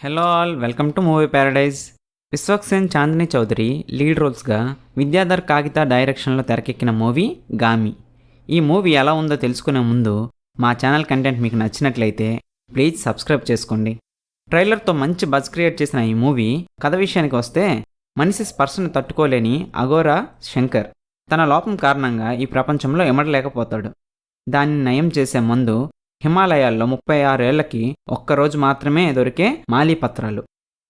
Hello all, welcome to movie paradise. Vishwak Sen, Chandini Chowdary lead రోల్స్గా విద్యాధర్ కాగితా డైరెక్షన్లో తెరకెక్కిన మూవీ గామి. ఈ మూవీ ఎలా ఉందో తెలుసుకునే ముందు మా ఛానల్ కంటెంట్ మీకు నచ్చినట్లయితే ప్లీజ్ సబ్స్క్రైబ్ చేసుకోండి. ట్రైలర్తో మంచి బజ్ క్రియేట్ చేసిన ఈ మూవీ కథ విషయానికి వస్తే, మనిషి స్పర్శను తట్టుకోలేని అఘోరా శంకర్ తన లోపం కారణంగా ఈ ప్రపంచంలో ఎమడలేకపోతాడు. దాన్ని నయం చేసే మందు హిమాలయాల్లో 36 ఏళ్లకి ఒక్కరోజు మాత్రమే దొరికే మాలీపత్రాలు.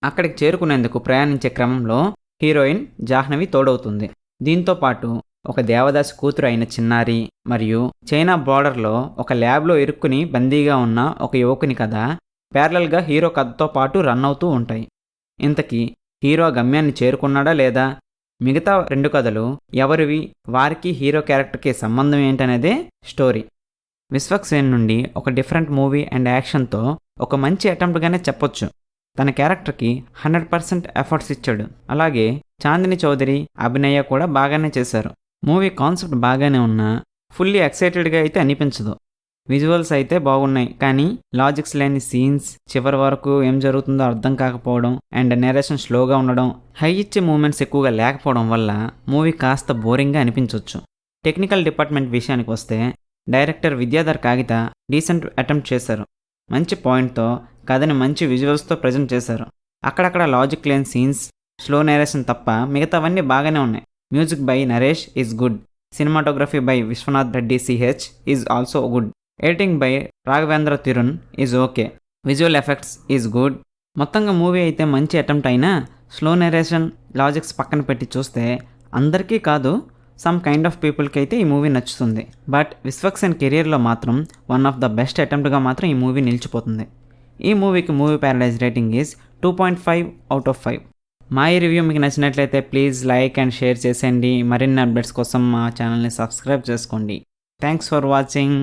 అక్కడికి చేరుకునేందుకు ప్రయాణించే క్రమంలో హీరోయిన్ జాహ్నవి తోడవుతుంది. దీంతో పాటు ఒక దేవదాసి కూతురు అయిన చిన్నారి మరియు చైనా బోర్డర్లో ఒక ల్యాబ్లో ఇరుక్కుని బందీగా ఉన్న ఒక యువకుని కథ ప్యారలల్గా హీరో కథతో పాటు రన్ అవుతూ ఉంటాయి. ఇంతకీ హీరో గమ్యాన్ని చేరుకున్నాడా లేదా, మిగతా 2 కథలు ఎవరివి, వారికి హీరో క్యారెక్టర్కి సంబంధం ఏంటనేదే స్టోరీ. విశ్వక్ సేన్ నుండి ఒక డిఫరెంట్ మూవీ అండ్ యాక్షన్తో ఒక మంచి అటెంప్ట్గానే చెప్పొచ్చు. తన క్యారెక్టర్కి 100% ఎఫర్ట్స్ ఇచ్చాడు. అలాగే చాందిని చౌదరి, అభినయ కూడా బాగానే చేశారు. మూవీ కాన్సెప్ట్ బాగానే ఉన్నా ఫుల్లీ ఎక్సైటెడ్గా అయితే అనిపించదు. విజువల్స్ అయితే బాగున్నాయి, కానీ లాజిక్స్ లేని సీన్స్, చివరి వరకు ఏం జరుగుతుందో అర్థం కాకపోవడం అండ్ నేరేషన్ స్లోగా ఉండడం, హై ఇచ్చే మూమెంట్స్ ఎక్కువగా లేకపోవడం వల్ల మూవీ కాస్త బోరింగ్గా అనిపించవచ్చు. టెక్నికల్ డిపార్ట్మెంట్ విషయానికి వస్తే, director Vidyadhar Kagita decent attempt చేశారు. మంచి పాయింట్తో కథని మంచి విజువల్స్తో ప్రజెంట్ చేశారు. అక్కడక్కడ లాజిక్ లేని సీన్స్, స్లో నేరేషన్ తప్ప మిగతావన్నీ బాగానే ఉన్నాయి. Music by Naresh is good. Cinematography by Vishwanath Reddy CH is also good. Editing by Raghavendra Thirun is okay. Visual effects is good. మొత్తంగా మూవీ అయితే మంచి అటెంప్ట్ అయినా స్లో నేరేషన్, లాజిక్స్ పక్కన పెట్టి చూస్తే అందరికీ కాదు, సమ్ కైండ్ ఆఫ్ పీపుల్కి అయితే ఈ మూవీ నచ్చుతుంది. బట్ విశ్వక్ సేన్ కెరియర్లో మాత్రం వన్ ఆఫ్ ద బెస్ట్ అటెంప్ట్గా మాత్రం ఈ మూవీ నిలిచిపోతుంది. ఈ మూవీకి movie Paradise rating is 2.5 out of 5. మా ఈ రివ్యూ మీకు నచ్చినట్లయితే ప్లీజ్ లైక్ అండ్ షేర్ చేసేయండి. మరిన్ని అప్డేట్స్ కోసం మా ఛానల్ని సబ్స్క్రైబ్ చేసుకోండి. Thanks for watching.